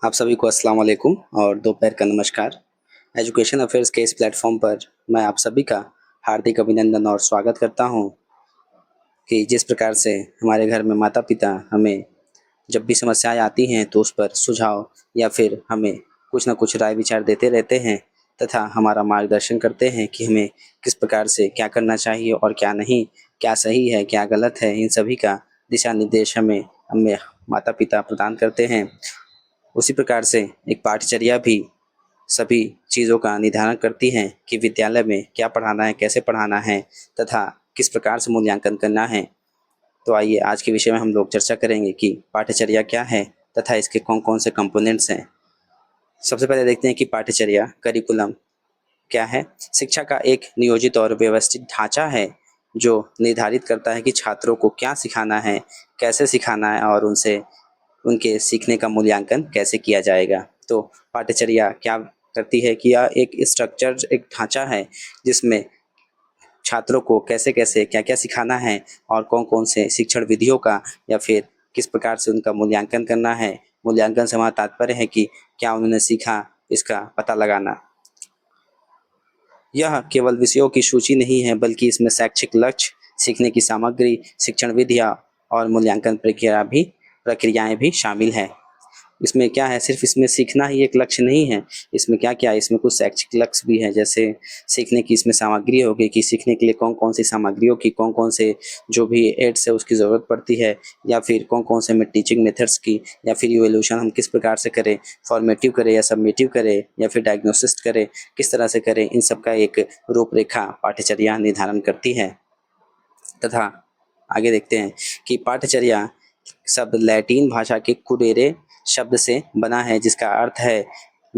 आप सभी को अस्सलाम वालेकुम और दोपहर का नमस्कार। एजुकेशन अफेयर्स के इस प्लेटफॉर्म पर मैं आप सभी का हार्दिक अभिनंदन और स्वागत करता हूं कि जिस प्रकार से हमारे घर में माता-पिता हमें जब भी समस्याएँ आती हैं तो उस पर सुझाव या फिर हमें कुछ न कुछ राय विचार देते रहते हैं तथा हमारा मार्गदर्शन करते हैं कि हमें किस प्रकार से क्या करना चाहिए और क्या नहीं, क्या सही है, क्या गलत है, इन सभी का दिशा निर्देश हमें माता-पिता प्रदान करते हैं। उसी प्रकार से एक पाठचर्या भी सभी चीज़ों का निर्धारण करती हैं कि विद्यालय में क्या पढ़ाना है, कैसे पढ़ाना है तथा किस प्रकार से मूल्यांकन करना है। तो आइए आज के विषय में हम लोग चर्चा करेंगे कि पाठचर्या क्या है तथा इसके कौन-कौन से कंपोनेंट्स हैं। सबसे पहले देखते हैं कि पाठचर्या करिकुलम क्या है। शिक्षा का एक नियोजित और व्यवस्थित ढांचा है जो निर्धारित करता है कि छात्रों को क्या सिखाना है, कैसे सिखाना है और उनसे उनके सीखने का मूल्यांकन कैसे किया जाएगा। तो पाठचर्या क्या करती है कि यह एक स्ट्रक्चर, एक ढांचा है जिसमें छात्रों को कैसे-कैसे, क्या-क्या सिखाना है और कौन-कौन से शिक्षण विधियों का या फिर किस प्रकार से उनका मूल्यांकन करना है। मूल्यांकन से हमारा तात्पर्य है कि क्या उन्होंने सीखा, इसका पता लगाना। यह केवल विषयों की सूची नहीं है बल्कि इसमें शैक्षिक लक्ष्य, सीखने की सामग्री, शिक्षण विधियाँ और मूल्यांकन प्रक्रियाएँ भी शामिल हैं। इसमें क्या है, सिर्फ इसमें सीखना ही एक लक्ष्य नहीं है, इसमें क्या-क्या है, इसमें कुछ शैक्षिक लक्ष्य भी हैं। जैसे सीखने की इसमें सामग्री हो गई कि सीखने के लिए कौन-कौन सी सामग्रियों की, कौन-कौन से जो भी एड्स है उसकी ज़रूरत पड़ती है, या फिर कौन-कौन से में टीचिंग मेथड्स की, या फिर इवैल्यूएशन हम किस प्रकार से करें, फॉर्मेटिव करें या सबमिटिव करें या फिर डायग्नोसिस करें, किस तरह से करें, इन सब का एक रूपरेखा पाठ्यचर्या निर्धारण करती है। तथा आगे देखते हैं कि पाठ्यचर्या शब्द लैटिन भाषा के कुरेरे शब्द से बना है जिसका अर्थ है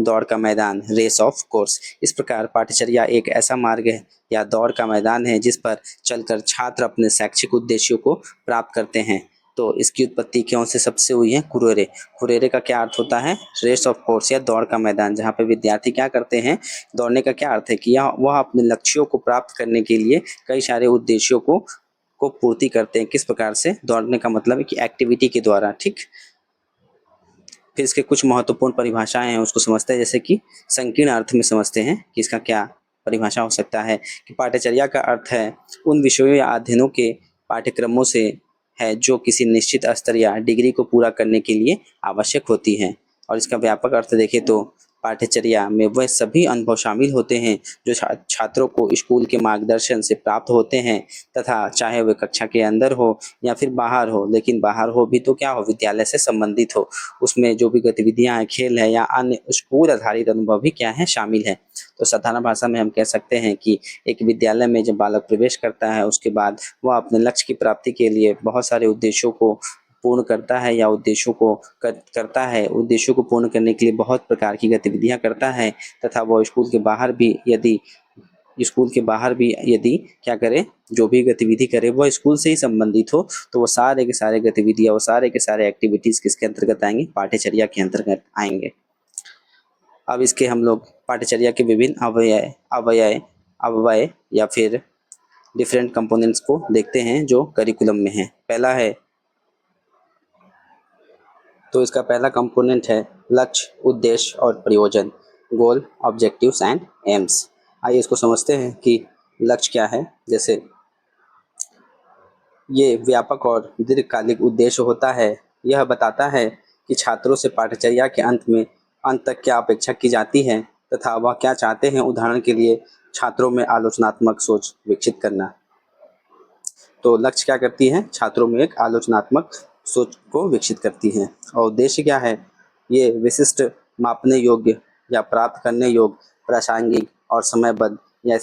दौड़ का मैदान, रेस ऑफ कोर्स। इस प्रकार पाठ्यचर्या एक ऐसा मार्ग है या दौड़ का मैदान है जिस पर चलकर छात्र अपने शैक्षिक उद्देश्यों को प्राप्त करते हैं। तो इसकी उत्पत्ति क्यों से सबसे हुई है? कुरेरे। कुरेरे का क्या अर्थ होता है? रेस ऑफ कोर्स या दौड़ का मैदान, जहाँ पे विद्यार्थी क्या करते हैं, दौड़ने का क्या अर्थ है कि यह वह अपने लक्ष्यों को प्राप्त करने के लिए कई सारे उद्देश्यों को पूर्ति करते हैं। किस प्रकार से? दौड़ने का मतलब है कि एक्टिविटी के द्वारा, ठीक। फिर इसके कुछ महत्वपूर्ण परिभाषाएं हैं, उसको समझते हैं। जैसे कि संकीर्ण अर्थ में समझते हैं कि इसका क्या परिभाषा हो सकता है कि पाठ्यचर्या का अर्थ है उन विषयों या अध्ययनों के पाठ्यक्रमों से है जो किसी निश्चित स्तर या डिग्री को पूरा करने के लिए आवश्यक होती हैं। और इसका व्यापक अर्थ देखें तो पाठ्यचर्या में वह सभी अनुभव शामिल होते हैं जो छात्रों को स्कूल के मार्गदर्शन से प्राप्त होते हैं, तथा चाहे वे कक्षा के अंदर हो या फिर बाहर हो, लेकिन बाहर हो भी तो क्या हो, विद्यालय से संबंधित हो। उसमें जो भी गतिविधियां हैं, खेल है या अन्य स्कूल आधारित अनुभव भी क्या है, शामिल है। तो साधारण भाषा में हम कह सकते हैं कि एक विद्यालय में जब बालक प्रवेश करता है उसके बाद वह अपने लक्ष्य की प्राप्ति के लिए बहुत सारे उद्देश्यों को पूर्ण करता है या उद्देश्यों को करता है, उद्देश्यों को पूर्ण करने के लिए बहुत प्रकार की गतिविधियां करता है। तथा वो स्कूल के बाहर भी यदि क्या करे, जो भी गतिविधि करे वह स्कूल से ही संबंधित हो, तो वो सारे के सारे गतिविधियां, वो सारे के सारे एक्टिविटीज किसके अंतर्गत आएंगे? पाठ्यचर्या के अंतर्गत आएंगे। अब इसके हम लोग पाठ्यचर्या के विभिन्न अवयय अवयय या फिर डिफरेंट कंपोनेंट्स को देखते हैं जो करिकुलम में है। पहला है, तो इसका पहला कंपोनेंट है लक्ष्य, उद्देश्य और प्रयोजन, गोल, ऑब्जेक्टिव्स एंड एम्स। आइए इसको समझते हैं कि लक्ष्य क्या है। जैसे ये व्यापक और दीर्घकालिक उद्देश्य होता है। यह बताता है कि छात्रों से पाठ्यचर्या के अंत तक क्या अपेक्षा की जाती है तथा वह क्या चाहते हैं। उदाहरण के लिए छात्रों में आलोचनात्मक सोच विकसित करना। तो लक्ष्य क्या करती है? छात्रों में एक आलोचनात्मक सोच को विकसित करती है। और उद्देश्य क्या है? ये विशिष्ट, मापने योग्य या प्राप्त करने योग्य, प्रासंगिक और समयबद्ध या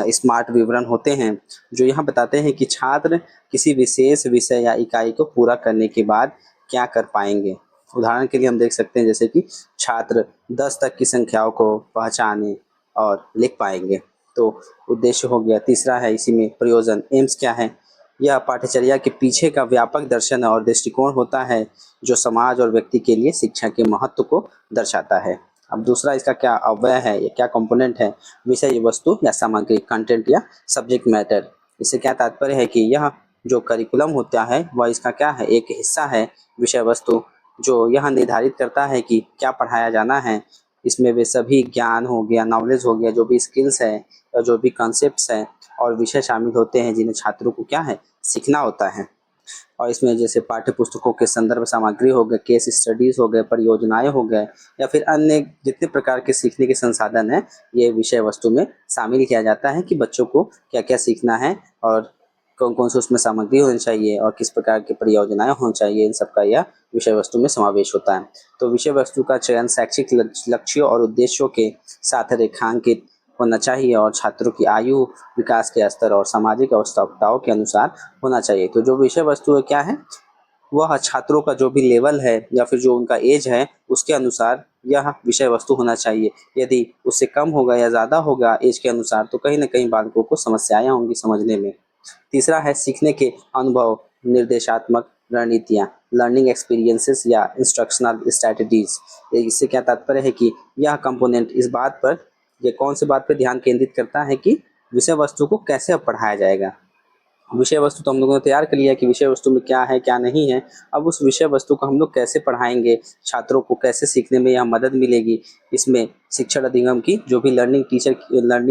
स्मार्ट विवरण होते हैं जो यह बताते हैं कि छात्र किसी विशेष विषय या इकाई को पूरा करने के बाद क्या कर पाएंगे। उदाहरण के लिए हम देख सकते हैं जैसे कि छात्र 10 तक की संख्याओं को पहचाने और लिख पाएंगे। तो उद्देश्य हो गया। तीसरा है इसी में प्रयोजन, एम्स क्या है? यह पाठ्यचर्या के पीछे का व्यापक दर्शन और दृष्टिकोण होता है जो समाज और व्यक्ति के लिए शिक्षा के महत्व को दर्शाता है। अब दूसरा इसका क्या अवयव है या क्या कंपोनेंट है? विषय वस्तु या सामग्री, कंटेंट या सब्जेक्ट मैटर। इससे क्या तात्पर्य है कि यह जो करिकुलम होता है वह इसका क्या है? एक हिस्सा है। विषय वस्तु जो यह निर्धारित करता है कि क्या पढ़ाया जाना है। इसमें वे सभी ज्ञान हो गया, नॉलेज हो गया, जो भी स्किल्स है या जो भी कॉन्सेप्ट्स हैं और विषय शामिल होते हैं जिन्हें छात्रों को क्या है सीखना होता है। और इसमें जैसे पाठ्य पुस्तकों के संदर्भ सामग्री हो गए, केस स्टडीज़ हो गए, परियोजनाएं हो गए या फिर अन्य जितने प्रकार के सीखने के संसाधन हैं, ये विषय वस्तु में शामिल किया जाता है कि बच्चों को क्या-क्या सीखना है और कौन-कौन सी उसमें सामग्री होनी चाहिए और किस प्रकार की परियोजनाएं होनी चाहिए, इन सब का यह विषय वस्तु में समावेश होता है। तो विषय वस्तु का चयन शैक्षिक लक्ष्यों और उद्देश्यों के साथ रेखांकित होना चाहिए और छात्रों की आयु, विकास के स्तर और सामाजिक आवश्यकताओं के अनुसार होना चाहिए। तो जो विषय वस्तु है क्या है, वह छात्रों का जो भी लेवल है या फिर जो उनका एज है उसके अनुसार यह विषय वस्तु होना चाहिए। यदि उससे कम होगा या ज़्यादा होगा एज के अनुसार तो कहीं न कहीं बालकों को समस्याएँ होंगी समझने में। तीसरा है सीखने के अनुभव, निर्देशात्मक रणनीतियाँ, लर्निंग एक्सपीरियंसेस या इंस्ट्रक्शनल स्ट्रैटेजीज़। इससे क्या तात्पर्य है कि यह कंपोनेंट इस बात पर, ये कौन सी बात पर ध्यान केंद्रित करता है कि विषय वस्तु को कैसे अब पढ़ाया जाएगा। विषय वस्तु तो हम लोगों ने तैयार कर लिया कि विषय वस्तु में क्या है क्या नहीं है। अब उस विषय वस्तु को हम लोग कैसे पढ़ाएंगे, छात्रों को कैसे सीखने में यह मदद मिलेगी। इसमें शिक्षण अधिगम की जो भी लर्निंग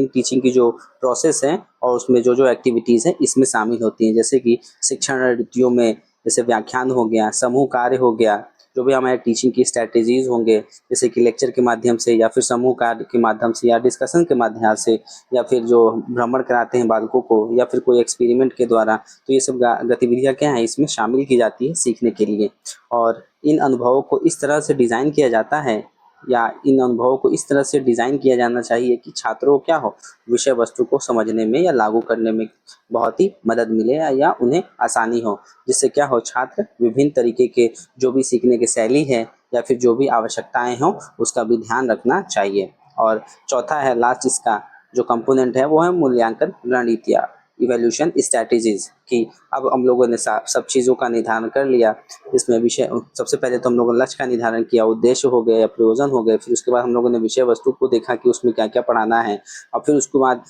टीचिंग की जो प्रोसेस है और उसमें जो जो एक्टिविटीज़ हैं इसमें शामिल होती हैं। जैसे कि शिक्षण रीतियों में जैसे व्याख्यान हो गया, समूह कार्य हो गया, जो भी हमारे टीचिंग की स्ट्रैटेजीज़ होंगे जैसे कि लेक्चर के माध्यम से या फिर समूह कार्य के माध्यम से या डिस्कशन के माध्यम से या फिर जो भ्रमण कराते हैं बालकों को या फिर कोई एक्सपेरिमेंट के द्वारा, तो ये सब गतिविधियाँ क्या हैं इसमें शामिल की जाती है सीखने के लिए। और इन अनुभवों को इस तरह से डिज़ाइन किया जाता है या इन अनुभवों को इस तरह से डिज़ाइन किया जाना चाहिए कि छात्रों को क्या हो, विषय वस्तु को समझने में या लागू करने में बहुत ही मदद मिले या उन्हें आसानी हो। जिससे क्या हो, छात्र विभिन्न तरीके के जो भी सीखने की शैली है या फिर जो भी आवश्यकताएँ हों उसका भी ध्यान रखना चाहिए। और चौथा है लास्ट इसका जो कंपोनेंट है वो है मूल्यांकन रणनीतियाँ, इवैल्यूएशन स्ट्रैटेजीज़ कि अब हम लोगों ने सब चीज़ों का निर्धारण कर लिया। इसमें विषय सबसे पहले तो हम लोगों ने लक्ष्य का निर्धारण किया, उद्देश्य हो गए या प्रयोजन हो गए, फिर उसके बाद हम लोगों ने विषय वस्तु को देखा कि उसमें क्या-क्या पढ़ाना है। और फिर उसके बाद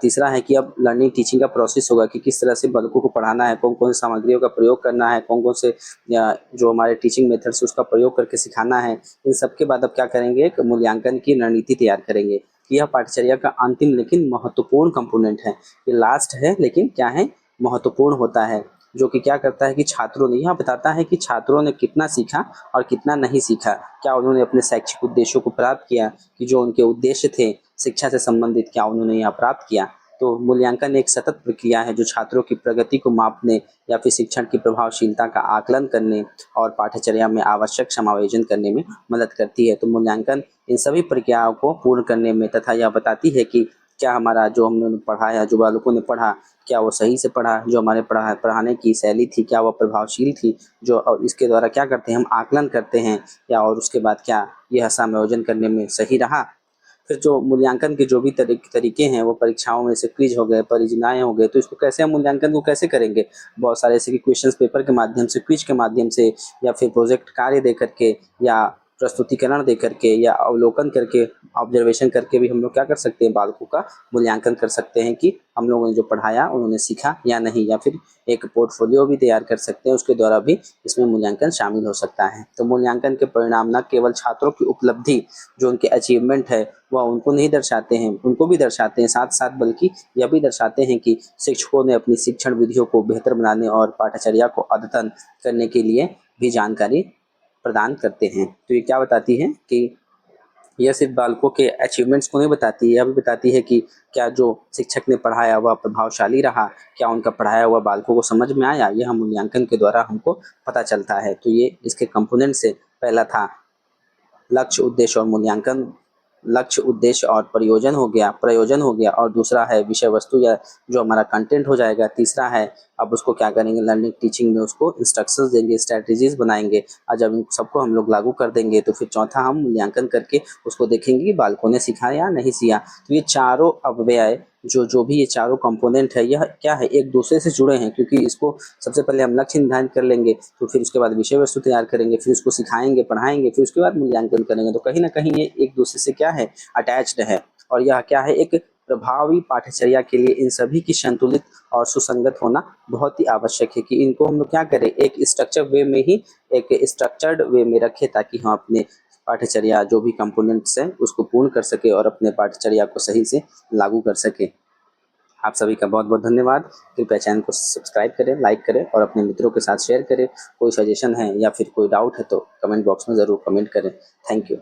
तीसरा है कि अब लर्निंग टीचिंग का प्रोसेस होगा कि किस तरह से बालकों को पढ़ाना है, कौन-कौन सी सामग्रियों का प्रयोग करना है, कौन-कौन से जो हमारे टीचिंग मेथड्स उसका प्रयोग करके सिखाना है। इन सब के बाद अब क्या करेंगे, एक मूल्यांकन की रणनीति तैयार करेंगे। यह पाठ्यचर्या का अंतिम लेकिन महत्वपूर्ण कंपोनेंट है। ये लास्ट है लेकिन क्या है, महत्वपूर्ण होता है, जो कि क्या करता है कि छात्रों ने, यह बताता है कि छात्रों ने कितना सीखा और कितना नहीं सीखा। क्या उन्होंने अपने शैक्षिक उद्देश्यों को प्राप्त किया, कि जो उनके उद्देश्य थे शिक्षा से संबंधित क्या उन्होंने यह प्राप्त किया। तो मूल्यांकन एक सतत प्रक्रिया है जो छात्रों की प्रगति को मापने या फिर शिक्षण की प्रभावशीलता का आकलन करने और पाठ्यचर्या में आवश्यक समायोजन करने में मदद करती है। तो मूल्यांकन इन सभी प्रक्रियाओं को पूर्ण करने में तथा यह बताती है कि क्या हमारा जो हमने पढ़ा या जो बालकों ने पढ़ा क्या वो सही से पढ़ा, जो हमारे पढ़ाने की शैली थी क्या वह प्रभावशील थी, जो और इसके द्वारा क्या करते हैं हम आकलन करते हैं या और उसके बाद क्या यह समायोजन करने में सही रहा। फिर जो मूल्यांकन के जो भी तरीके हैं वो परीक्षाओं में से क्विज हो गए, परियोजनाएँ हो गए, तो इसको कैसे हम मूल्यांकन को कैसे करेंगे? बहुत सारे ऐसे कि क्वेश्चंस पेपर के माध्यम से, क्विज के माध्यम से या फिर प्रोजेक्ट कार्य दे करके या प्रस्तुतिकरण दे करके या अवलोकन करके, ऑब्जर्वेशन करके भी हम लोग क्या कर सकते हैं, बालकों का मूल्यांकन कर सकते हैं कि हम लोगों ने जो पढ़ाया उन्होंने सीखा या नहीं। या फिर एक पोर्टफोलियो भी तैयार कर सकते हैं, उसके द्वारा भी इसमें मूल्यांकन शामिल हो सकता है। तो मूल्यांकन के परिणाम न केवल छात्रों की उपलब्धि, जो उनके अचीवमेंट है वह उनको नहीं दर्शाते हैं, उनको भी दर्शाते हैं साथ साथ, बल्कि यह भी दर्शाते हैं कि शिक्षकों ने अपनी शिक्षण विधियों को बेहतर बनाने और पाठ्यचर्या को अद्यतन करने के लिए भी जानकारी प्रदान करते हैं। तो ये क्या बताती है कि यह सिर्फ बालकों के अचीवमेंट्स को नहीं बताती, यह भी बताती है कि क्या जो शिक्षक ने पढ़ाया वह प्रभावशाली रहा, क्या उनका पढ़ाया हुआ बालकों को समझ में आया, यह मूल्यांकन के द्वारा हमको पता चलता है। तो ये इसके कंपोनेंट से पहला था लक्ष्य, उद्देश्य और मूल्यांकन। लक्ष्य, उद्देश्य और प्रयोजन हो गया और दूसरा है विषय वस्तु या जो हमारा कंटेंट हो जाएगा। तीसरा है अब उसको क्या करेंगे, लर्निंग टीचिंग में उसको इंस्ट्रक्शंस देंगे, स्ट्रैटेजीज बनाएंगे और जब इन सबको हम लोग लागू कर देंगे तो फिर चौथा हम मूल्यांकन करके उसको देखेंगे कि बालकों ने सीखा या नहीं सीखा। तो ये चारों अवयव जो भी ये चारों कंपोनेंट है यह क्या है, एक दूसरे से जुड़े हैं, क्योंकि इसको सबसे पहले हम लक्ष्य निर्धारित कर लेंगे तो फिर उसके बाद विषय वस्तु तैयार करेंगे, फिर उसको सिखाएंगे, पढ़ाएंगे, फिर उसके बाद मूल्यांकन करेंगे। तो कहीं ना कहीं ये एक दूसरे से क्या है, अटैच्ड है। और यह क्या है, एक प्रभावी पाठ्यचर्या के लिए इन सभी की संतुलित और सुसंगत होना बहुत ही आवश्यक है कि इनको हम लोग क्या करें, एक स्ट्रक्चर वे में ही, एक स्ट्रक्चर्ड वे में रखें ताकि हम अपने पाठ्यचर्या जो भी कंपोनेंट्स हैं उसको पूर्ण कर सके और अपने पाठ्यचर्या को सही से लागू कर सके। आप सभी का बहुत बहुत धन्यवाद। कृपया चैनल को सब्सक्राइब करें, लाइक करें और अपने मित्रों के साथ शेयर करें। कोई सजेशन है या फिर कोई डाउट है तो कमेंट बॉक्स में ज़रूर कमेंट करें। Thank you.